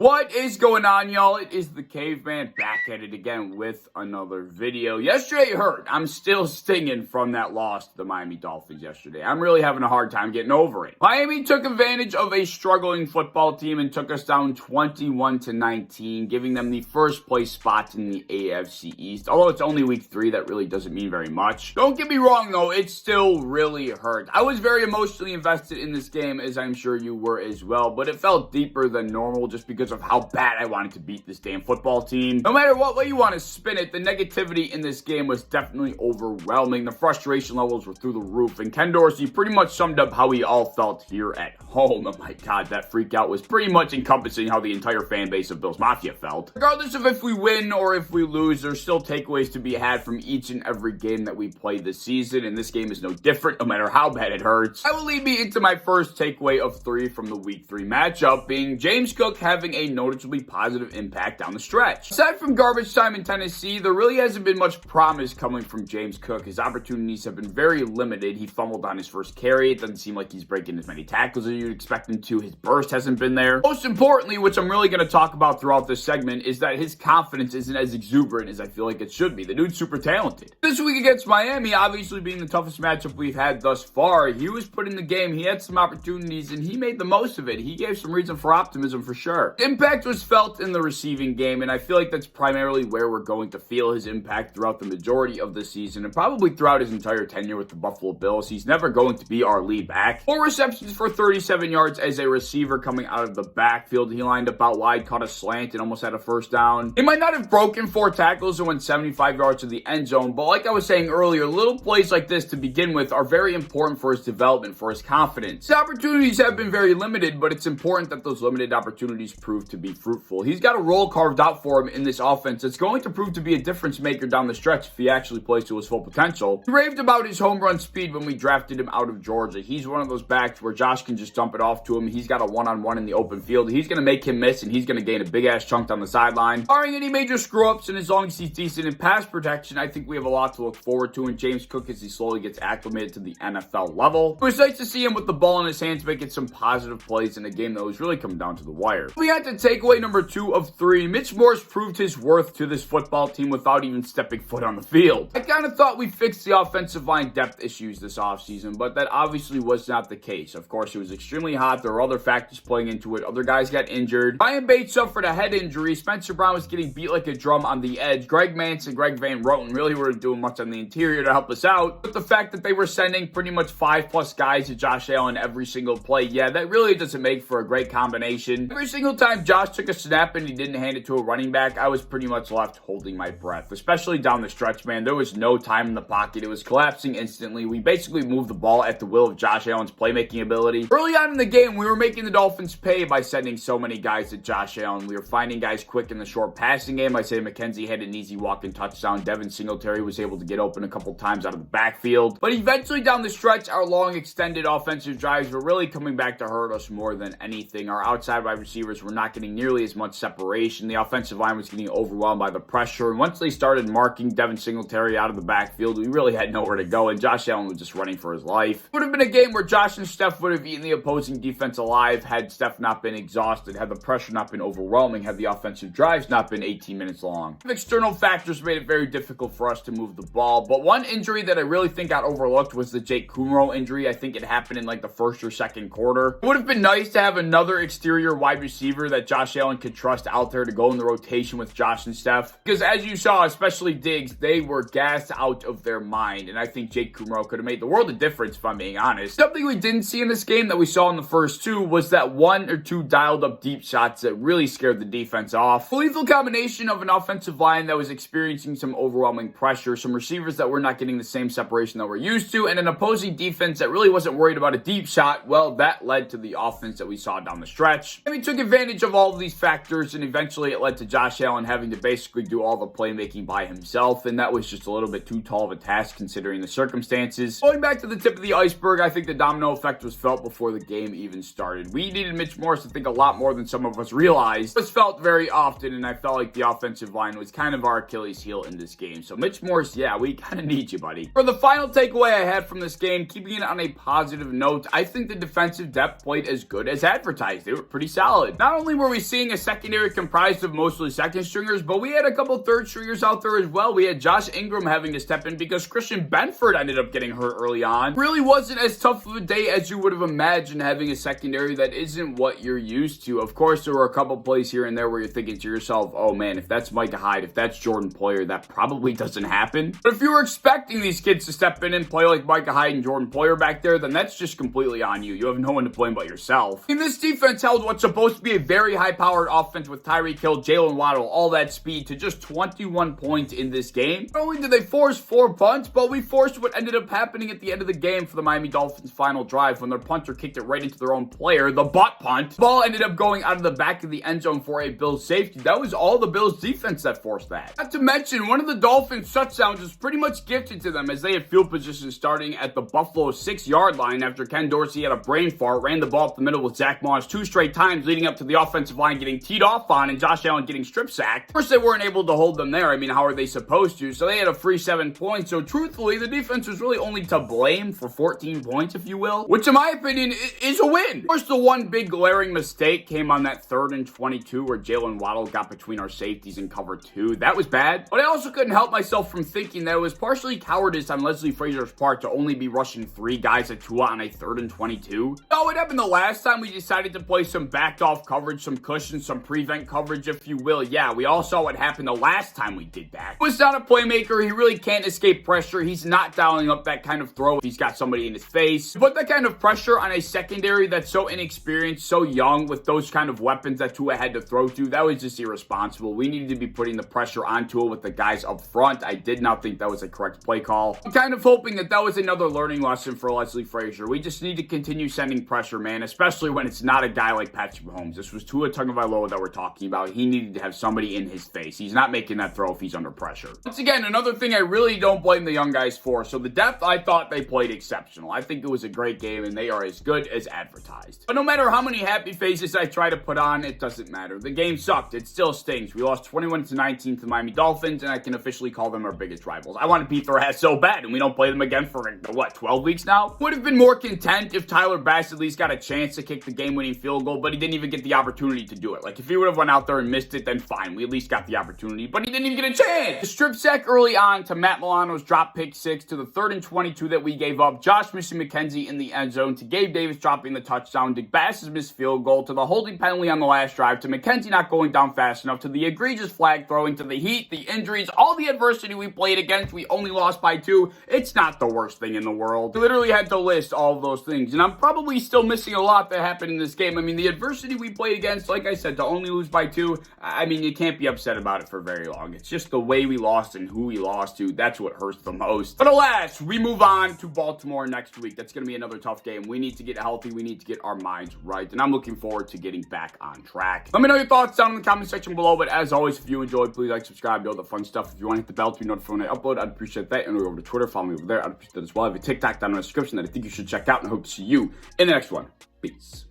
What is going on, y'all? It is the Caveman back at it again with another video. Yesterday hurt. I'm still stinging from that loss to the Miami Dolphins yesterday. I'm really having a hard time getting over it. Miami took advantage of a struggling football team and took us down 21-19, giving them the first place spot in the AFC East. Although it's only week 3, that really doesn't mean very much. Don't get me wrong, though. It still really hurt. I was very emotionally invested in this game, as I'm sure you were as well, but it felt deeper than normal just because of how bad I wanted to beat this damn football team. No matter what way you want to spin it, the negativity in this game was definitely overwhelming. The frustration levels were through the roof, and Ken Dorsey pretty much summed up how we all felt here at home. Oh my god, that freak out was pretty much encompassing how the entire fan base of Bills Mafia felt. Regardless of if we win or if we lose, there's still takeaways to be had from each and every game that we play this season, and this game is no different, no matter how bad it hurts. That will lead me into my first takeaway of 3 from the week 3 matchup, being James Cook having a noticeably positive impact down the stretch. Aside from garbage time in Tennessee, there really hasn't been much promise coming from James Cook. His opportunities have been very limited. He fumbled on his first carry. It doesn't seem like he's breaking as many tackles as you'd expect him to. His burst hasn't been there. Most importantly, which I'm really going to talk about throughout this segment, is that his confidence isn't as exuberant as I feel like it should be. The dude's super talented. This week against Miami, obviously being the toughest matchup we've had thus far, he was put in the game. He had some opportunities, and he made the most of it. He gave some reason for optimism for sure. The impact was felt in the receiving game, and I feel like that's primarily where we're going to feel his impact throughout the majority of the season and probably throughout his entire tenure with the Buffalo Bills. He's never going to be our lead back. 4 receptions for 37 yards as a receiver coming out of the backfield. He lined up out wide, caught a slant, and almost had a first down. He might not have broken 4 tackles and went 75 yards to the end zone, but like I was saying earlier, little plays like this to begin with are very important for his development, for his confidence. His opportunities have been very limited, but it's important that those limited opportunities prove to be fruitful. He's got a role carved out for him in this offense that's going to prove to be a difference maker down the stretch if he actually plays to his full potential. He raved about his home run speed when we drafted him out of Georgia. He's one of those backs where Josh can just dump it off to him. He's got a one-on-one in the open field. He's going to make him miss, and he's going to gain a big-ass chunk down the sideline. Barring any major screw-ups, and as long as he's decent in pass protection, I think we have a lot to look forward to in James Cook as he slowly gets acclimated to the NFL level. It was nice to see him with the ball in his hands making some positive plays in a game that was really coming down to the wire. We had to takeaway number 2 of 3. Mitch Morse proved his worth to this football team without even stepping foot on the field. I kind of thought we fixed the offensive line depth issues this offseason, but that obviously was not the case. Of course, it was extremely hot. There were other factors playing into it. Other guys got injured. Ryan Bates suffered a head injury. Spencer Brown was getting beat like a drum on the edge. Greg Mance and Greg Van Roten really weren't doing much on the interior to help us out. But the fact that they were sending pretty much 5+ guys to Josh Allen every single play, yeah, that really doesn't make for a great combination. Every single time Josh took a snap and he didn't hand it to a running back, I was pretty much left holding my breath, especially down the stretch, man. There was no time in the pocket. It was collapsing instantly. We basically moved the ball at the will of Josh Allen's playmaking ability. Early on in the game, we were making the Dolphins pay by sending so many guys to Josh Allen. We were finding guys quick in the short passing game. Isaiah McKenzie had an easy walk-in touchdown. Devin Singletary was able to get open a couple times out of the backfield. But eventually down the stretch, our long extended offensive drives were really coming back to hurt us more than anything. Our outside wide receivers were not getting nearly as much separation. The offensive line was getting overwhelmed by the pressure, and once they started marking Devin Singletary out of the backfield, we really had nowhere to go, and Josh Allen was just running for his life. It would have been a game where Josh and Steph would have eaten the opposing defense alive had Steph not been exhausted, had the pressure not been overwhelming, had the offensive drives not been 18 minutes long. External factors made it very difficult for us to move the ball, but one injury that I really think got overlooked was the Jake Kumro injury. I think it happened in like the first or second quarter. It would have been nice to have another exterior wide receiver that Josh Allen could trust out there to go in the rotation with Josh and Steph, because as you saw, especially Diggs, they were gassed out of their mind, and I think Jake Kumro could have made the world of difference, if I'm being honest. Something we didn't see in this game that we saw in the first 2 was that 1 or 2 dialed up deep shots that really scared the defense off. A lethal combination of an offensive line that was experiencing some overwhelming pressure, some receivers that were not getting the same separation that we're used to, and an opposing defense that really wasn't worried about a deep shot. Well, that led to the offense that we saw down the stretch. And we took advantage of all of these factors, and eventually it led to Josh Allen having to basically do all the playmaking by himself, and that was just a little bit too tall of a task considering the circumstances. Going back to the tip of the iceberg, I think the domino effect was felt before the game even started. We needed Mitch Morse to think a lot more than some of us realized. It was felt very often, and I felt like the offensive line was kind of our Achilles heel in this game. So Mitch Morse, yeah, we kind of need you, buddy. For the final takeaway I had from this game, keeping it on a positive note, I think the defensive depth played as good as advertised. They were pretty solid. Not only only were we seeing a secondary comprised of mostly second stringers, but we had a couple third stringers out there as well. We had Josh Ingram having to step in because Christian Benford ended up getting hurt early on. Really wasn't as tough of a day as you would have imagined having a secondary that isn't what you're used to. Of course, there were a couple plays here and there where you're thinking to yourself, oh man, if that's Micah Hyde, if that's Jordan Poyer, that probably doesn't happen. But if you were expecting these kids to step in and play like Micah Hyde and Jordan Poyer back there, then that's just completely on you. You have no one to blame but yourself. And this defense held what's supposed to be a very high-powered offense with Tyreek Hill, Jalen Waddle, all that speed to just 21 points in this game. Not only did they force 4 punts, but we forced what ended up happening at the end of the game for the Miami Dolphins' final drive when their punter kicked it right into their own player, the butt punt. The ball ended up going out of the back of the end zone for a Bills safety. That was all the Bills defense that forced that. Not to mention, one of the Dolphins' touchdowns was pretty much gifted to them as they had field position starting at the Buffalo 6-yard line after Ken Dorsey had a brain fart, ran the ball up the middle with Zach Moss 2 straight times, leading up to the offensive line getting teed off on and Josh Allen getting strip sacked. Of course, they weren't able to hold them there. I mean, how are they supposed to? So they had a free 7 points. So truthfully, the defense was really only to blame for 14 points, if you will, which in my opinion is a win. Of course, the one big glaring mistake came on that 3rd and 22 where Jalen Waddle got between our safeties and cover 2. That was bad. But I also couldn't help myself from thinking that it was partially cowardice on Leslie Frazier's part to only be rushing 3 guys at Tua on a 3rd and 22. So what happened the last time we decided to play some backed off coverage, some cushion, some prevent coverage, if you will. Yeah, we all saw what happened the last time we did that. He was not a playmaker. He really can't escape pressure. He's not dialing up that kind of throw if he's got somebody in his face. But that kind of pressure on a secondary that's so inexperienced, so young, with those kind of weapons that Tua had to throw to, that was just irresponsible. We needed to be putting the pressure on Tua with the guys up front. I did not think that was a correct play call. I'm kind of hoping that that was another learning lesson for Leslie Frazier. We just need to continue sending pressure, man, especially when it's not a guy like Patrick Mahomes. This was Tua Tagovailoa that we're talking about. He needed to have somebody in his face. He's not making that throw if he's under pressure. Once again, another thing I really don't blame the young guys for. So the depth, I thought they played exceptional. I think it was a great game, and they are as good as advertised. But no matter how many happy faces I try to put on, it doesn't matter. The game sucked. It still stings. We lost 21-19 to the Miami Dolphins, and I can officially call them our biggest rivals. I want to beat their ass so bad, and we don't play them again for, what, 12 weeks now? Would have been more content if Tyler Bass at least got a chance to kick the game-winning field goal, but he didn't even get the opportunity to do it. Like, if he would have went out there and missed it, then fine. We at least got the opportunity, but he didn't even get a chance. The strip sack early on to Matt Milano's drop pick 6 to the 3rd and 22 that we gave up. Josh missing McKenzie in the end zone to Gabe Davis dropping the touchdown to Bass's missed field goal to the holding penalty on the last drive to McKenzie not going down fast enough to the egregious flag throwing to the heat, the injuries, all the adversity we played against. We only lost by 2. It's not the worst thing in the world. We literally had to list all of those things, and I'm probably still missing a lot that happened in this game. I mean, the adversity we played against, like I said, to only lose by 2, I mean, you can't be upset about it for very long. It's just the way we lost and who we lost to. That's what hurts the most. But alas, we move on to Baltimore next week. That's going to be another tough game. We need to get healthy. We need to get our minds right, and I'm looking forward to getting back on track. Let me know your thoughts down in the comment section below, but as always, if you enjoyed, please like, subscribe, do all the fun stuff. If you want to hit the bell to be notified when I upload, I'd appreciate that. And go over to Twitter, follow me over there. I'd appreciate that as well. I have a TikTok down in the description that I think you should check out, and I hope to see you in the next one. Peace.